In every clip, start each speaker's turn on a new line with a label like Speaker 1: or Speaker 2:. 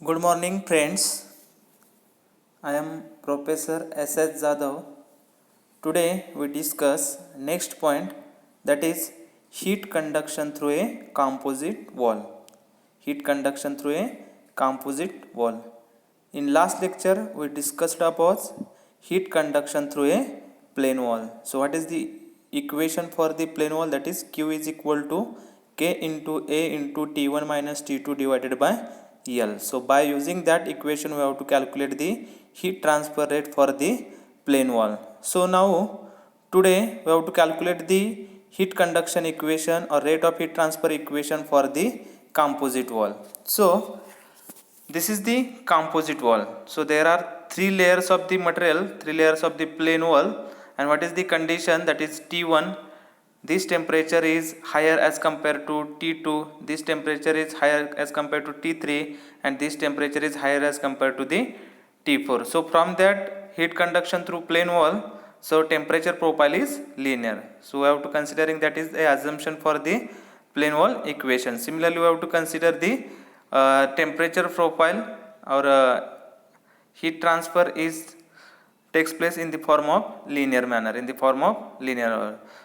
Speaker 1: Good morning, friends. I am Professor S.S. Jadhav. Today we discuss next point, that is heat conduction through a composite wall. Heat conduction through a composite wall. In last lecture we discussed about heat conduction through a plane wall. So what is the equation for the plane wall? That is Q is equal to K into A into T1 minus T2 divided by L. So by using that equation we have to calculate the heat transfer rate for the plane wall. So now today we have to calculate the heat conduction equation or rate of heat transfer equation for the composite wall. So this is the composite wall. So there are three layers of the material, three layers of the plane wall, and what is the condition? That is T1, this temperature is higher as compared to T2, this temperature is higher as compared to T3, and this temperature is higher as compared to the T4. So from that heat conduction through plane wall, so temperature profile is linear. So we have to considering that is the assumption for the plane wall equation. Similarly we have to consider the temperature profile or heat transfer is takes place in the form of linear manner,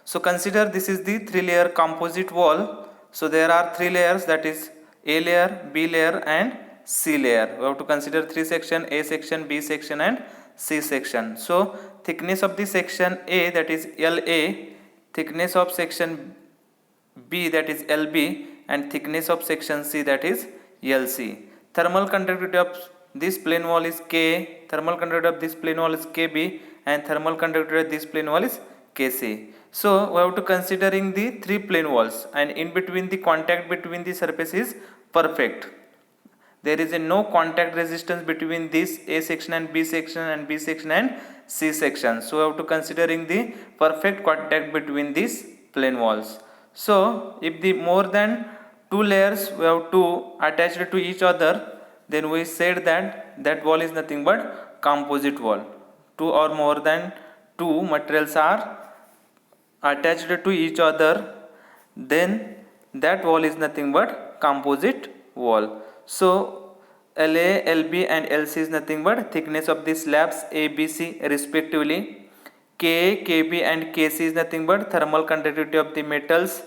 Speaker 1: So consider this is the three layer composite wall. So there are three layers, that is A layer, B layer and C layer. We have to consider three section, A section, B section and C section. So thickness of the section A, that is LA, thickness of section B, that is LB, and thickness of section C, that is LC. Thermal conductivity of this plane wall is K, thermal conductivity of this plane wall is KB, and thermal conductivity of this plane wall is KC. So we have to considering the three plane walls, and in between the contact between the surface is perfect. There is a no contact resistance between this A section and B section and B section and C section. So we have to considering the perfect contact between these plane walls. So if the more than two layers we have to attach to each other, then we said that that wall is nothing but composite wall. Two or more than two materials are attached to each other, then that wall is nothing but composite wall. So LA, LB and LC is nothing but thickness of the slabs A, B, C respectively. K, KB and KC is nothing but thermal conductivity of the metals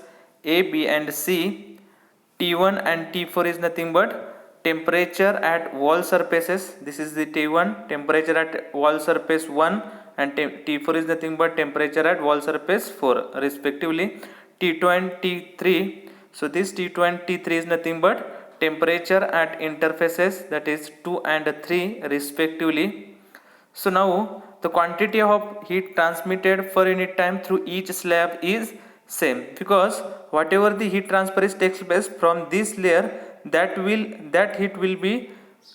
Speaker 1: A, B and C. T1 and T4 is nothing but temperature at wall surfaces. This is the T1, temperature at wall surface 1, and T4 is nothing but temperature at wall surface 4 respectively. T2 and T3, so this T2 and T3 is nothing but temperature at interfaces, that is 2 and 3 respectively. So now the quantity of heat transmitted per unit time through each slab is same, because whatever the heat transfer is takes place from this layer, that heat will be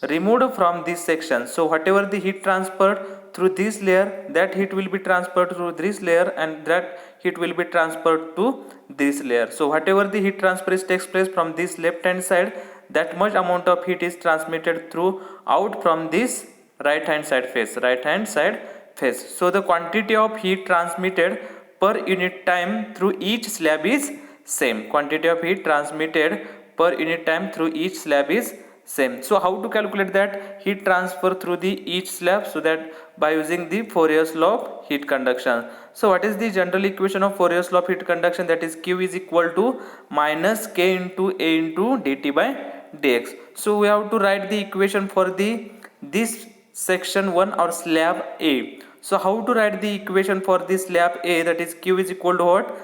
Speaker 1: removed from this section. So whatever the heat transferred through this layer, that heat will be transferred through this layer, and that heat will be transferred to this layer. So whatever the heat transfer is takes place from this left hand side, that much amount of heat is transmitted through out from this right hand side face. So the quantity of heat transmitted per unit time through each slab is same. Quantity of heat transmitted per unit time through each slab is same. So how to calculate that heat transfer through the each slab? So that by using the Fourier's law of heat conduction. So what is the general equation of Fourier's law of heat conduction? That is Q is equal to minus K into A into dt by dx. So we have to write the equation for the this section 1 or slab A. So how to write the equation for this slab A? That is Q is equal to what?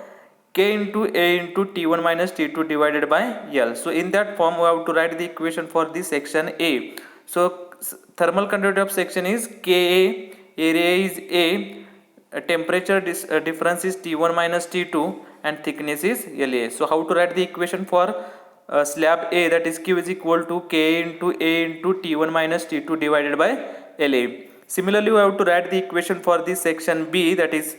Speaker 1: K into A into T1 minus T2 divided by L. So in that form we have to write the equation for this section A. So thermal conductivity of section is Ka, area is A, temperature difference is T1 minus T2, and thickness is La. So how to write the equation for slab A? That is Q is equal to K into A into T1 minus T2 divided by La. Similarly we have to write the equation for this section B, that is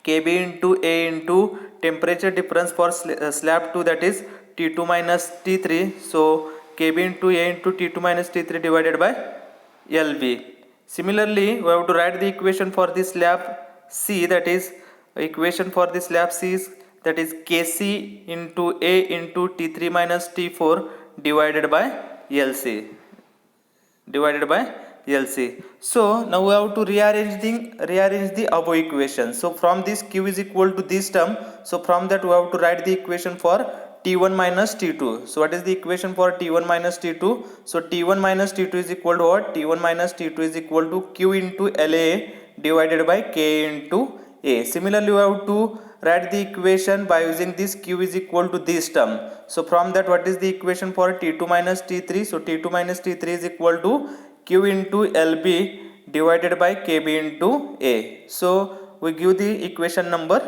Speaker 1: Kb into A into temperature difference for slab 2, that is T2 minus T3. So Kb into A into T2 minus T3 divided by Lb. Similarly we have to write the equation for this slab C, that is equation for this slab C is, that is Kc into A into T3 minus T4 divided by Lc. divided by LC. So now we have to rearrange the above equation. So from this Q is equal to this term. So from that we have to write the equation for T1 minus T2. So what is the equation for T1 minus T2? So T1 minus T2 is equal to what? T1 minus T2 is equal to Q into LA divided by K into A. Similarly, we have to write the equation by using this Q is equal to this term. So from that, what is the equation for T2 minus T3? So T2 minus T3 is equal to Q into LB divided by KB into A. So we give the equation number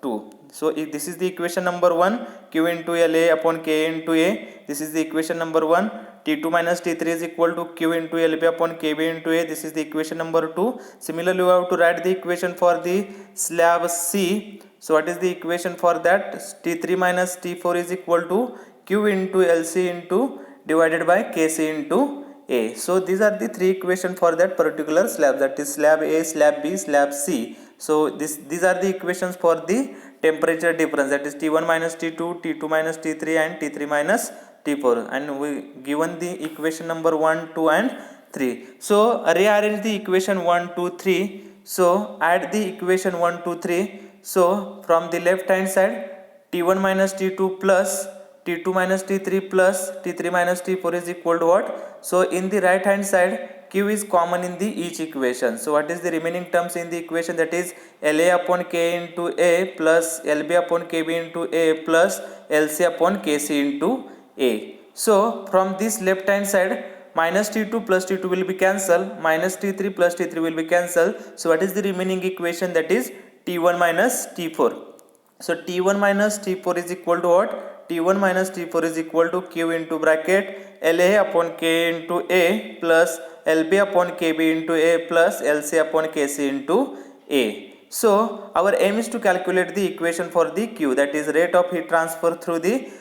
Speaker 1: 2. So if this is the equation number 1, Q into LA upon K into A. This is the equation number 1. T2 minus T3 is equal to Q into LB upon KB into A. This is the equation number 2. Similarly, we have to write the equation for the slab C. So what is the equation for that? T3 minus T4 is equal to Q into LC into divided by KC into A. So these are the three equations for that particular slab, that is slab A, slab B, slab C. So these are the equations for the temperature difference, that is T1 minus T2, T2 minus T3 and T3 minus T4, and we given the equation number 1, 2 and 3. So rearrange the equation 1, 2, 3. So add the equation 1, 2, 3. So from the left hand side, T1 minus T2 plus T2 minus T3 plus T3 minus T4 is equal to what? So in the right hand side, Q is common in the each equation. So what is the remaining terms in the equation? That is LA upon K into A plus LB upon KB into A plus LC upon KC into A. So from this left hand side, minus T2 plus T2 will be cancelled, minus T3 plus T3 will be cancelled. So what is the remaining equation? That is T1 minus T4. So T1 minus T4 is equal to what? T1 minus T4 is equal to Q into bracket LA upon K into A plus LB upon KB into A plus LC upon KC into A. So our aim is to calculate the equation for the Q, that is rate of heat transfer through the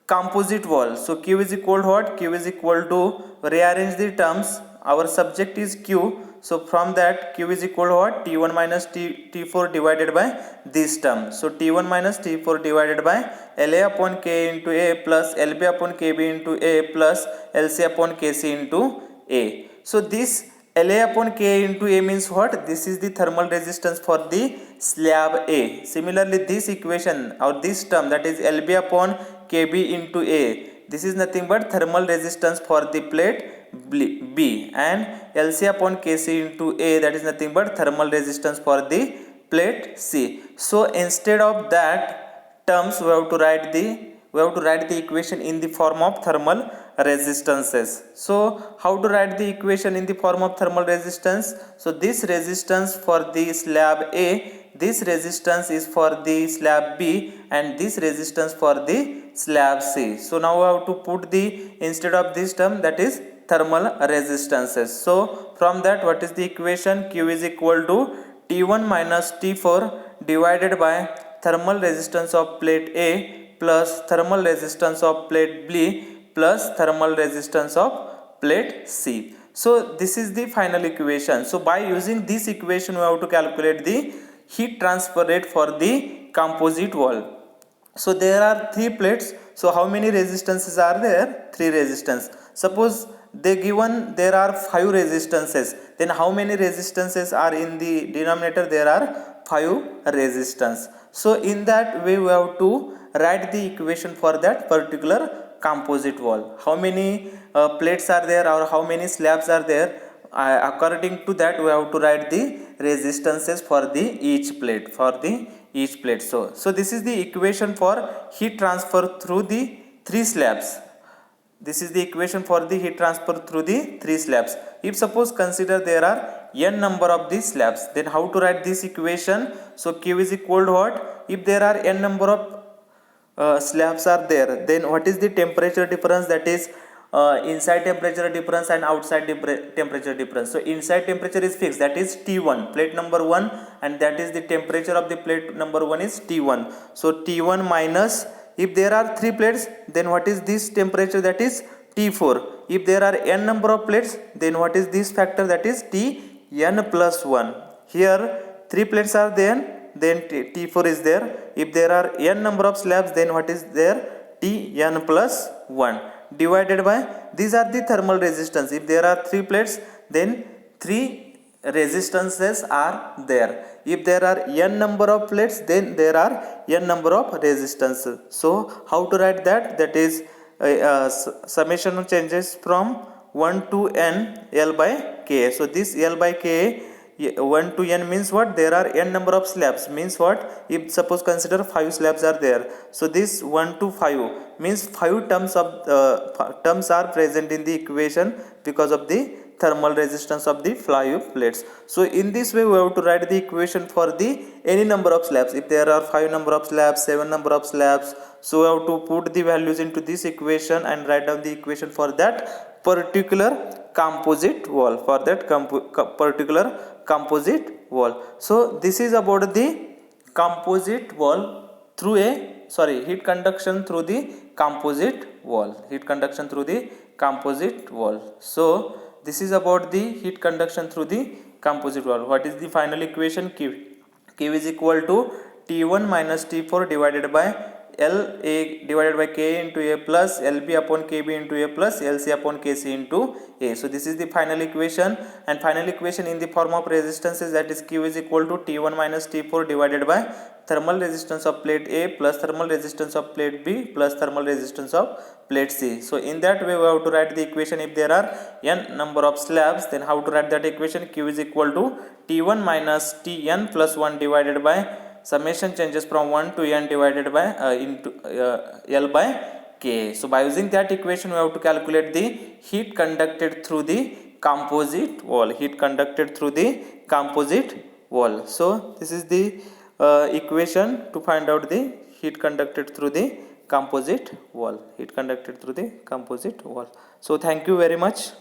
Speaker 1: composite wall. So Q is equal to what? Q is equal to, rearrange the terms, our subject is Q. So from that, Q is equal to what? T1 minus T4 divided by this term. So T1 minus T4 divided by LA upon K into A plus LB upon KB into A plus LC upon KC into A. So this LA upon K into A means what? This is the thermal resistance for the slab A. Similarly, this equation or this term, that is LB upon KB into A, this is nothing but thermal resistance for the plate B, and LC upon KC into A, that is nothing but thermal resistance for the plate C. So instead of that terms, we have to write the equation in the form of thermal resistances. So how to write the equation in the form of thermal resistance? So this resistance for the slab A, this resistance is for the slab B, and this resistance for the slab C. So now we have to put the, instead of this term, that is thermal resistances. So from that, what is the equation? Q is equal to T1 minus T4 divided by thermal resistance of plate A plus thermal resistance of plate B plus thermal resistance of plate C. So this is the final equation. So by using this equation, we have to calculate the heat transfer rate for the composite wall. So there are 3 plates. So how many resistances are there? 3 resistance. Suppose they given there are 5 resistances, then how many resistances are in the denominator? There are 5 resistance. So in that way, we have to write the equation for that particular composite wall. How many plates are there, or how many slabs are there? According to that, we have to write the resistances for the each plate, So this is the equation for heat transfer through the 3 slabs. This is the equation for the heat transfer through the 3 slabs. If suppose consider there are n number of these slabs, then how to write this equation? So Q is equal to what? If there are n number of slabs are there, then what is the temperature difference? That is inside temperature difference and outside temperature difference. So inside temperature is fixed, that is T1, plate number 1, and that is the temperature of the plate number 1 is T1. So T1 minus, if there are 3 plates, then what is this temperature? That is T4. If there are n number of plates, then what is this factor? That is Tn plus 1. Here 3 plates are there, then T4 is there. If there are n number of slabs, then what is there? Tn plus 1. divided by, these are the thermal resistance. If there are 3 plates, then 3 resistances are there. If there are n number of plates, then there are n number of resistances. So how to write that? That is summation changes from 1 to n L by K. So this L by K, 1 to n means what? There are n number of slabs, means what? If suppose consider 5 slabs are there, so this 1 to 5 means 5 terms are present in the equation because of the thermal resistance of the 5 plates. So in this way we have to write the equation for the any number of slabs. If there are 5 number of slabs, 7 number of slabs, so we have to put the values into this equation and write down the equation for that particular composite wall, for that particular composite wall. So this is about the composite wall through heat conduction through the composite wall, heat conduction through the composite wall. So this is about the heat conduction through the composite wall. What is the final equation? Q is equal to T1 minus T4 divided by LA divided by K into A plus LB upon KB into A plus LC upon KC into A. So this is the final equation, and final equation in the form of resistances, that is Q is equal to T1 minus T4 divided by thermal resistance of plate A plus thermal resistance of plate B plus thermal resistance of plate C. So in that way we have to write the equation. If there are n number of slabs, then how to write that equation? Q is equal to T1 minus Tn plus 1 divided by summation changes from 1 to n divided by L by K. So by using that equation we have to calculate the heat conducted through the composite wall, heat conducted through the composite wall. So this is the equation to find out the heat conducted through the composite wall, heat conducted through the composite wall. So thank you very much.